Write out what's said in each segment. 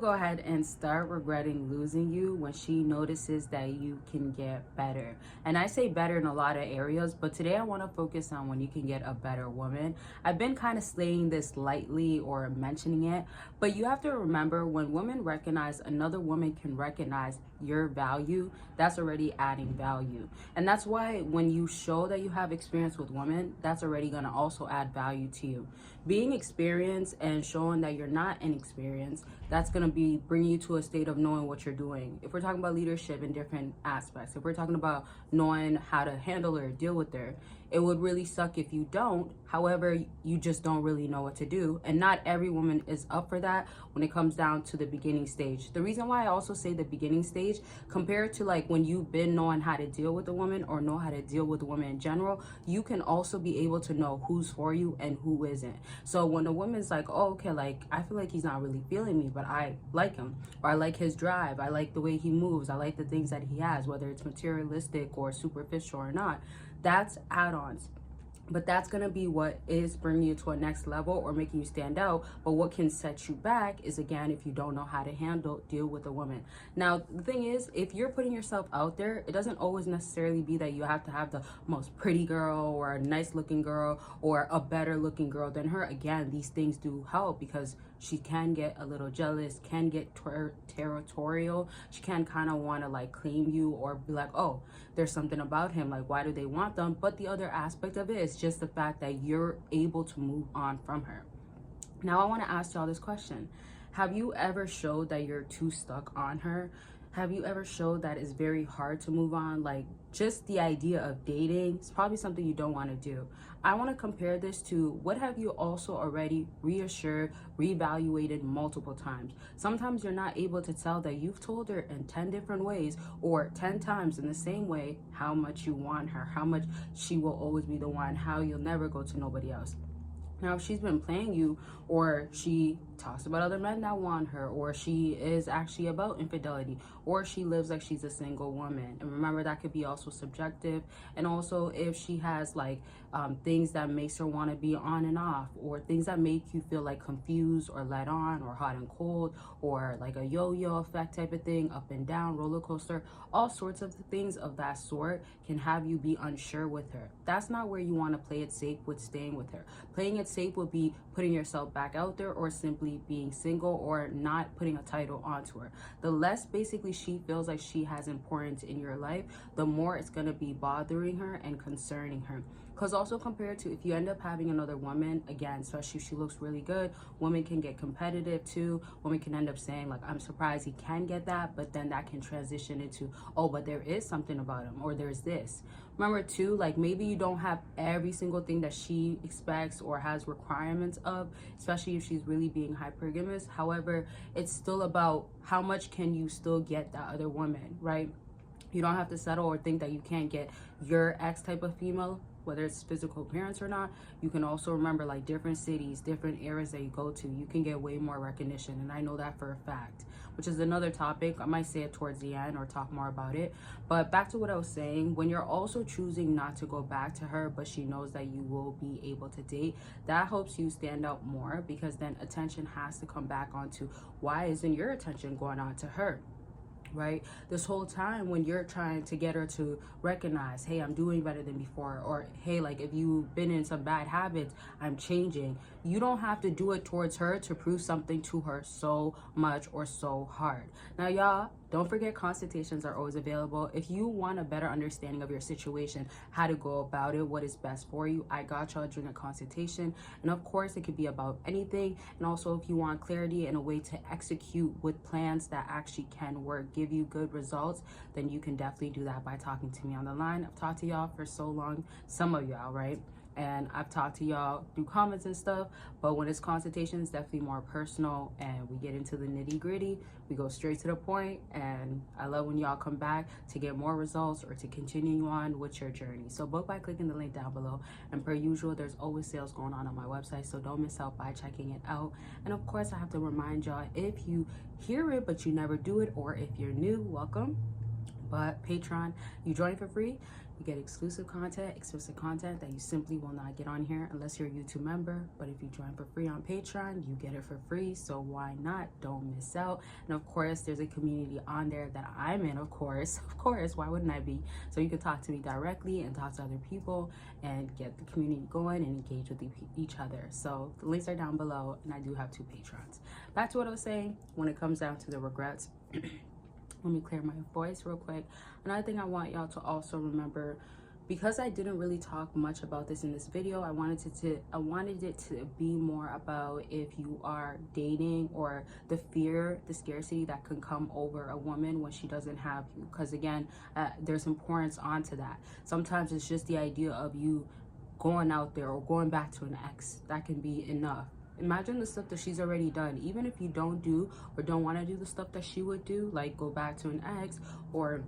go ahead and start regretting losing you when she notices that you can get better. And I say better in a lot of areas, but today I want to focus on when you can get a better woman. I've been kind of saying this lightly or mentioning it, but you have to remember when women recognize another woman can recognize your value, that's already adding value. And that's why when you show that you have experience with women, that's already going to also add value to you. Being experienced and showing that you're not inexperienced, that's going to be bringing you to a state of knowing what you're doing. If we're talking about leadership in different aspects, if we're talking about knowing how to handle her, deal with her, it would really suck if you don't. However, you just don't really know what to do. And not every woman is up for that when it comes down to the beginning stage. The reason why I also say the beginning stage compared to like when you've been knowing how to deal with a woman or know how to deal with a woman in general, you can also be able to know who's for you and who isn't. So when a woman's like, oh, okay, like I feel like he's not really feeling me, but I like him, or I like his drive, I like the way he moves, I like the things that he has, whether it's materialistic or superficial or not, that's add-ons. But that's going to be what is bringing you to a next level or making you stand out. But what can set you back is, again, if you don't know how to deal with a woman. Now, the thing is, if you're putting yourself out there, it doesn't always necessarily be that you have to have the most pretty girl or a nice looking girl or a better looking girl than her. Again, these things do help because she can get a little jealous, can get territorial. She can kind of want to like claim you or be like, oh, there's something about him. Like, why do they want them? But the other aspect of it is just the fact that you're able to move on from her. Now, I want to ask y'all this question. Have you ever showed that you're too stuck on her? Have you ever showed that it's very hard to move on? Like, just the idea of dating is probably something you don't want to do. I want to compare this to what have you also already reassured, reevaluated multiple times. Sometimes you're not able to tell that you've told her in 10 different ways or 10 times in the same way how much you want her, how much she will always be the one, how you'll never go to nobody else. Now, if she's been playing you, or she talks about other men that want her, or she is actually about infidelity, or she lives like she's a single woman, and remember that could be also subjective. And also if she has like things that makes her want to be on and off, or things that make you feel like confused or let on or hot and cold, or like a yo-yo effect type of thing, up and down, roller coaster, all sorts of things of that sort can have you be unsure with her. That's not where you want to play it safe with staying with her. Playing it safe would be putting yourself back out there, or simply being single, or not putting a title onto her. The less basically she feels like she has importance in your life, the more it's going to be bothering her and concerning her. Because also compared to if you end up having another woman, again, especially if she looks really good, women can get competitive too. Women can end up saying like, I'm surprised he can get that, but then that can transition into, oh, but there is something about him, or there's this. Remember too, like maybe you don't have every single thing that she expects or has requirements of, especially if she's really being hypergamous. However, it's still about how much can you still get that other woman, right? You don't have to settle or think that you can't get your ex type of female, whether it's physical appearance or not. You can also remember like different cities, different areas that you go to, you can get way more recognition. And I know that for a fact, which is another topic. I might say it towards the end or talk more about it. But back to what I was saying, when you're also choosing not to go back to her, but she knows that you will be able to date, that helps you stand out more, because then attention has to come back onto why isn't your attention going on to her? Right? This whole time when you're trying to get her to recognize, hey, I'm doing better than before, or hey, like if you've been in some bad habits, I'm changing. You don't have to do it towards her to prove something to her so much or so hard. Now, y'all, don't forget consultations are always available. If you want a better understanding of your situation, how to go about it, what is best for you, I got y'all during a consultation. And of course, it could be about anything. And also, if you want clarity and a way to execute with plans that actually can work, give you good results, then you can definitely do that by talking to me on the line. I've talked to y'all for so long, some of y'all, right? And I've talked to y'all through comments and stuff, but when it's consultations, definitely more personal, and we get into the nitty gritty. We go straight to the point, and I love when y'all come back to get more results or to continue on with your journey. So book by clicking the link down below, and per usual, there's always sales going on my website, so don't miss out by checking it out. And of course, I have to remind y'all, if you hear it but you never do it, or if you're new, welcome. But Patreon, you join for free, you get exclusive content that you simply will not get on here unless you're a YouTube member. But if you join for free on Patreon, you get it for free. So why not? Don't miss out. And of course, there's a community on there that I'm in, of course, why wouldn't I be? So you can talk to me directly and talk to other people and get the community going and engage with each other. So the links are down below, and I do have 2 Patrons. Back to what I was saying, when it comes down to the regrets, let me clear my voice real quick. Another thing I want y'all to also remember, because I didn't really talk much about this in this video, I wanted it to be more about if you are dating, or the fear, the scarcity that can come over a woman when she doesn't have you. Because again, there's importance onto that. Sometimes it's just the idea of you going out there or going back to an ex. That can be enough. Imagine the stuff that she's already done. Even if you don't do or don't want to do the stuff that she would do, like go back to an ex, or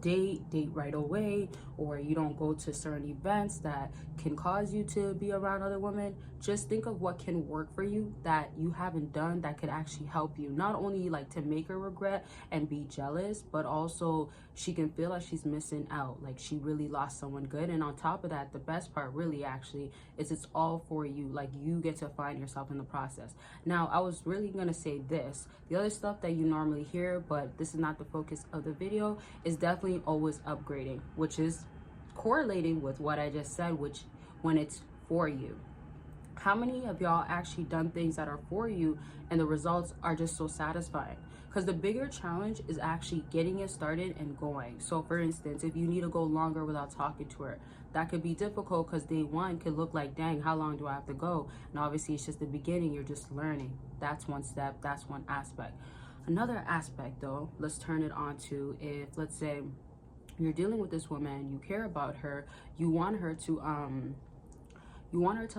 date right away, or you don't go to certain events that can cause you to be around other women, just think of what can work for you that you haven't done that could actually help you, not only like to make her regret and be jealous, but also she can feel like she's missing out, like she really lost someone good. And on top of that, the best part really actually is it's all for you. Like you get to find yourself in the process. Now, I was really gonna say this, the other stuff that you normally hear, but this is not the focus of the video, is definitely always upgrading, which is correlating with what I just said, which when it's for you. How many of y'all actually done things that are for you and the results are just so satisfying? Because the bigger challenge is actually getting it started and going. So for instance, if you need to go longer without talking to her, that could be difficult because day one could look like, dang, how long do I have to go? And obviously it's just the beginning, you're just learning. That's one step, that's one aspect. Another aspect though, let's turn it on to, if let's say you're dealing with this woman, you care about her, you want her to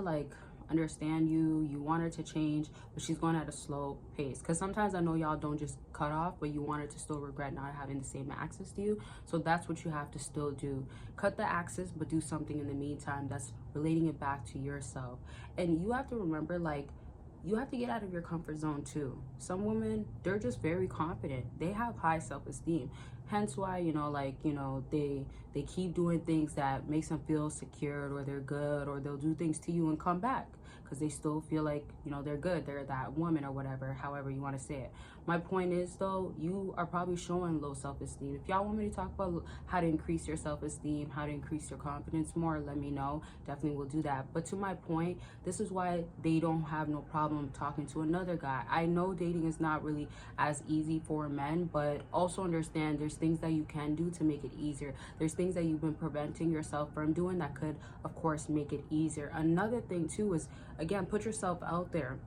like understand you, you want her to change, but she's going at a slow pace. Because sometimes I know y'all don't just cut off, but you want her to still regret not having the same access to you. So that's what you have to still do. Cut the access, but do something in the meantime that's relating it back to yourself. And you have to remember, like, you have to get out of your comfort zone too. Some women, they're just very confident. They have high self-esteem. Hence why, you know, like, you know, they keep doing things that makes them feel secured, or they're good, or they'll do things to you and come back because they still feel like, you know, they're good, they're that woman or whatever, however you want to say it. My point is though, you are probably showing low self-esteem. If y'all want me to talk about how to increase your self-esteem, how to increase your confidence more, let me know. Definitely will do that. But to my point, this is why they don't have no problem talking to another guy. I know dating is not really as easy for men, but also understand there's things that you can do to make it easier. There's things that you've been preventing yourself from doing that could, of course, make it easier. Another thing too is, again, put yourself out there.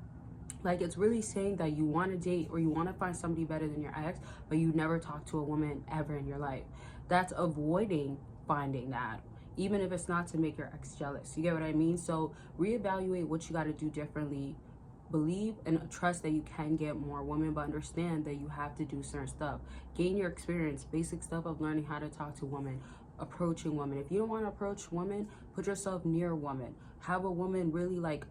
Like, it's really saying that you want to date or you want to find somebody better than your ex, but you never talk to a woman ever in your life. That's avoiding finding that, even if it's not to make your ex jealous. You get what I mean? So reevaluate what you got to do differently. Believe and trust that you can get more women, but understand that you have to do certain stuff. Gain your experience, basic stuff of learning how to talk to women, approaching women. If you don't want to approach women, put yourself near a woman. Have a woman really like,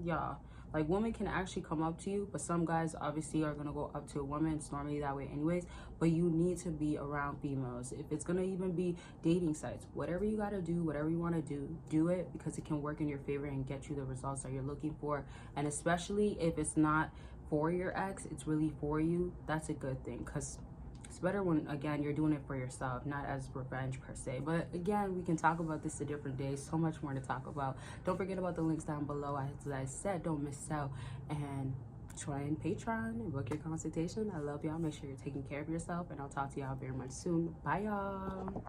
y'all, like, women can actually come up to you, but some guys obviously are gonna go up to a woman. It's normally that way anyways, but you need to be around females. If it's gonna even be dating sites, whatever you gotta do, whatever you want to do it, because it can work in your favor and get you the results that you're looking for. And especially if it's not for your ex, it's really for you, that's a good thing, because it's better when, again, you're doing it for yourself, not as revenge per se. But again, we can talk about this a different day. So much more to talk about. Don't forget about the links down below. As I said, don't miss out. And join Patreon and book your consultation. I love y'all. Make sure you're taking care of yourself. And I'll talk to y'all very much soon. Bye, y'all.